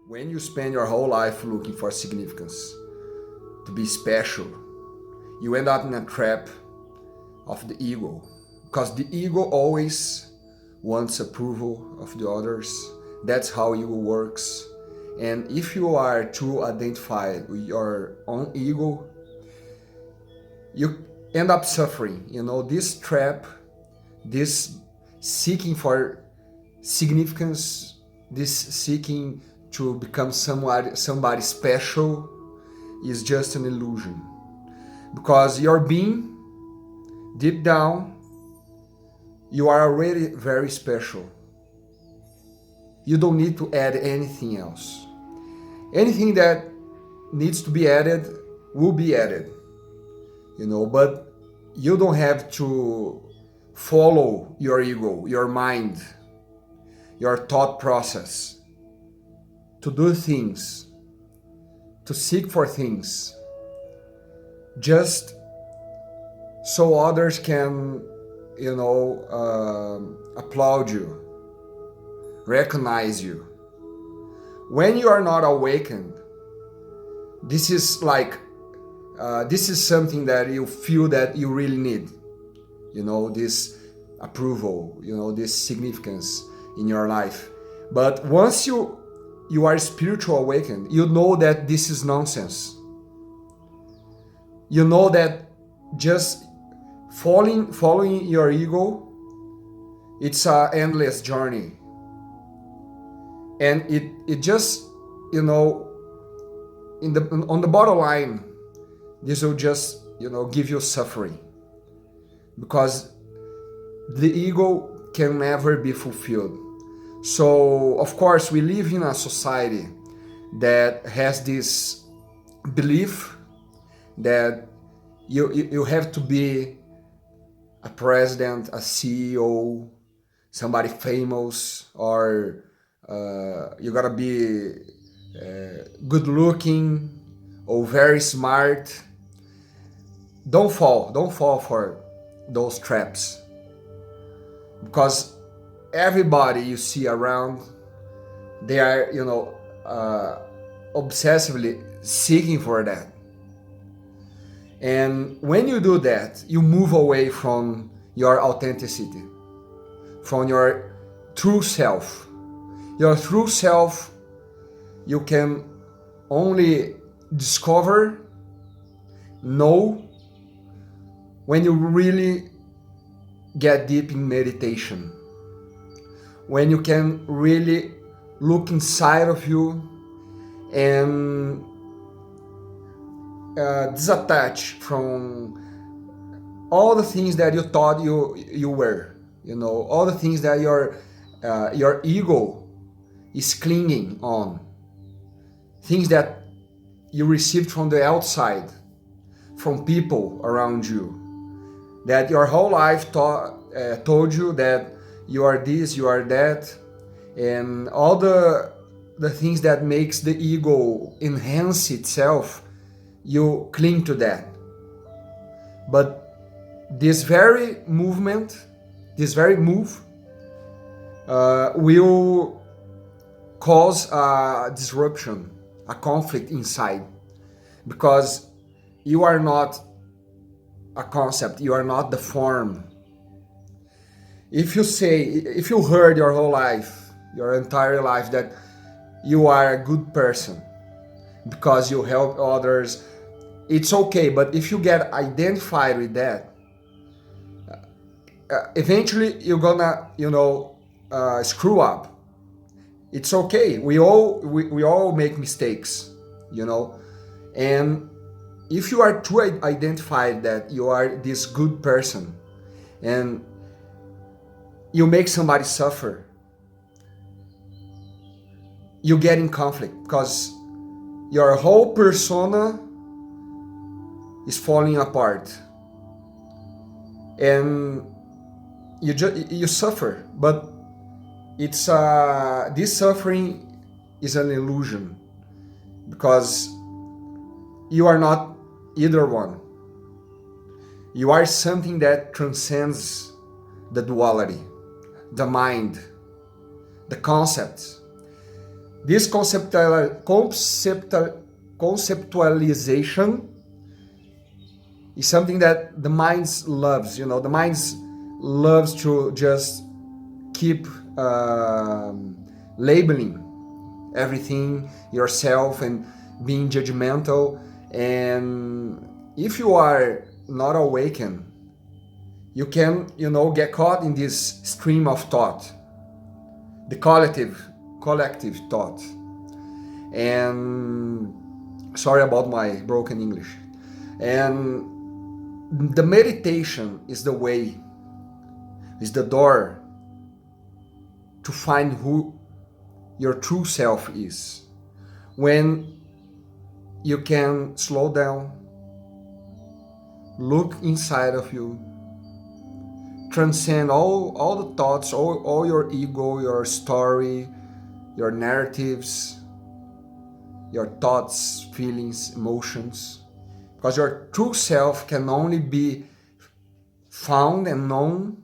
When you spend your whole life looking for significance, to be special, you end up in a trap of the ego. Because the ego always wants approval of the others. That's how ego works. And if you are too identified with your own ego, you end up suffering. This trap, this seeking for significance, this seeking to become somebody special is just an illusion. Because your being, deep down, you are already very special. You don't need to add anything else. Anything that needs to be added will be added. But you don't have to follow your ego, your mind, your thought process, to do things, to seek for things, just so others can, applaud you, recognize you. When you are not awakened, this is this is something that you feel that you really need. This approval, this significance in your life. But once you are spiritual awakened, you know that this is nonsense. You know that just following your ego, it's an endless journey. And it just, on the bottom line, this will just, give you suffering. Because the ego can never be fulfilled. So, of course, we live in a society that has this belief that you have to be a president, a CEO, somebody famous, or you gotta be good looking or very smart. Don't fall for those traps. Because everybody you see around, they are, obsessively seeking for that. And when you do that, you move away from your authenticity, from your true self. Your true self, you can only discover, know, when you really get deep in meditation. When you can really look inside of you and disattach from all the things that you thought you were, all the things that your ego is clinging on, things that you received from the outside, from people around you, that your whole life told you that you are this, you are that, and all the things that makes the ego enhance itself, you cling to that. But this very move will cause a disruption, a conflict inside, because you are not a concept, you are not the form. If you heard your whole life, your entire life, that you are a good person because you help others, it's okay. But if you get identified with that, eventually you're gonna, screw up. It's okay. We all make mistakes, and if you are too identified that you are this good person and you make somebody suffer, you get in conflict because your whole persona is falling apart and you suffer. But it's this suffering is an illusion, because you are not either one. You are something that transcends the duality, the mind, the concepts. This conceptualization is something that the mind loves. The mind loves to just keep labeling everything yourself and being judgmental. And if you are not awakened, you can, get caught in this stream of thought, the collective thought. And sorry about my broken English. And the meditation is the way, is the door to find who your true self is. When you can slow down, look inside of you, transcend all the thoughts, all your ego, your story, your narratives, your thoughts, feelings, emotions. Because your true self can only be found and known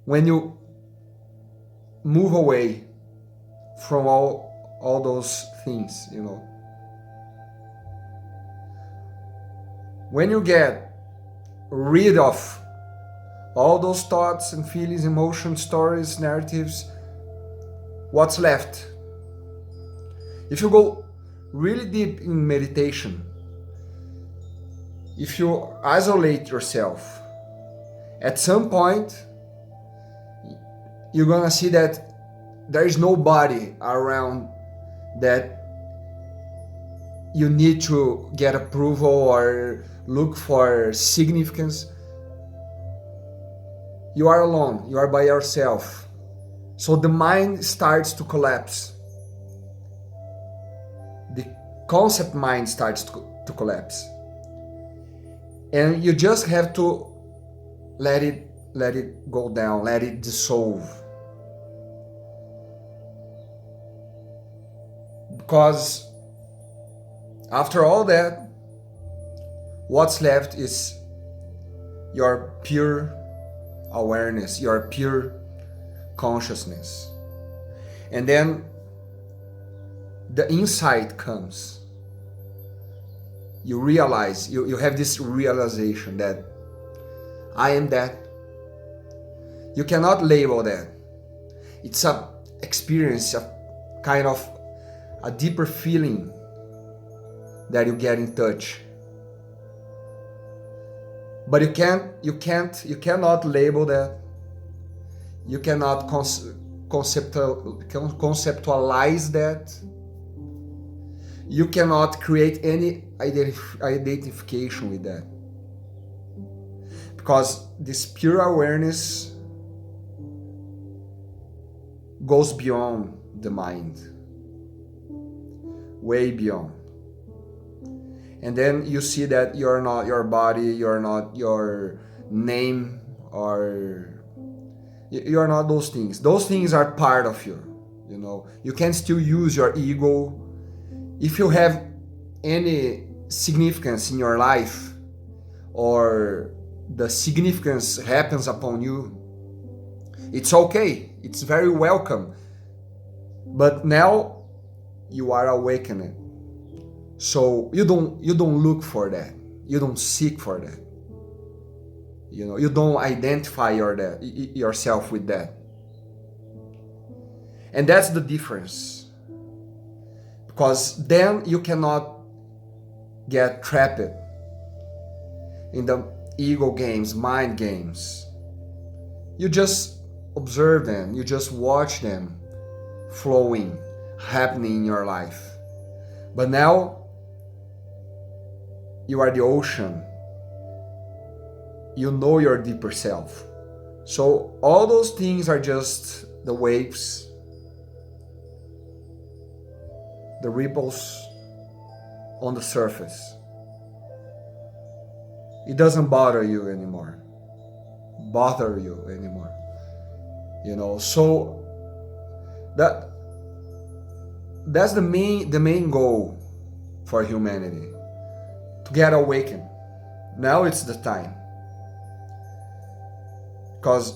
when you move away from all those things, When you get rid of all those thoughts and feelings, emotions, stories, narratives, what's left? If you go really deep in meditation, if you isolate yourself, at some point you're gonna see that there is nobody around that you need to get approval or look for significance. You are alone, you are by yourself. So the mind starts to collapse. The concept mind starts to collapse. And you just have to let it go down, let it dissolve. Because after all that, what's left is your pure awareness, your pure consciousness. And then the insight comes. You realize, you have this realization that I am that. You cannot label that. It's a experience, a kind of a deeper feeling that you get in touch. But you cannot label that. You cannot conceptualize that. You cannot create any identification with that. Because this pure awareness goes beyond the mind. Way beyond. And then you see that you're not your body, you're not your name, or you're not those things. Those things are part of you, You can still use your ego. If you have any significance in your life, or the significance happens upon you, it's okay. It's very welcome. But now you are awakened. So you don't look for that. You don't seek for that. You don't identify yourself with that. And that's the difference. Because then you cannot get trapped in the ego games, mind games. You just observe them. You just watch them flowing, happening in your life. But now you are the ocean. You know your deeper self. So all those things are just the waves, the ripples on the surface. It doesn't bother you anymore. So that's the main goal for humanity. To get awakened. Now it's the time. Because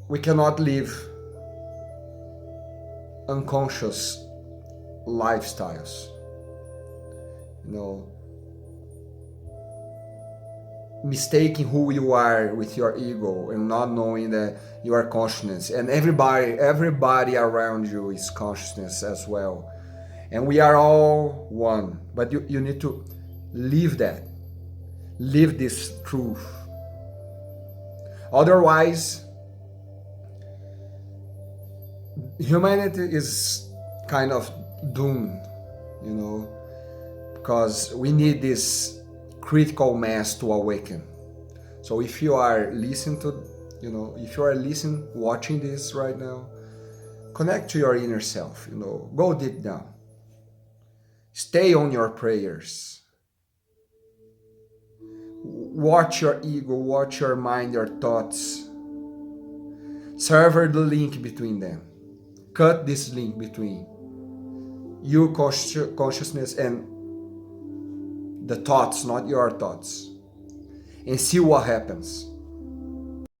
we cannot live unconscious lifestyles. You know, mistaking who you are with your ego and not knowing that you are consciousness, and everybody around you is consciousness as well, and we are all one. But you need to live that, live this truth. Otherwise, humanity is kind of doomed, you know, because we need this critical mass to awaken. So if you are listening to, you know, if you are listening, watching this right now, connect to your inner self, you know, go deep down. Stay on your prayers. Watch your ego, watch your mind, your thoughts. Sever the link between them. Cut this link between you consciousness and the thoughts, not your thoughts, and see what happens.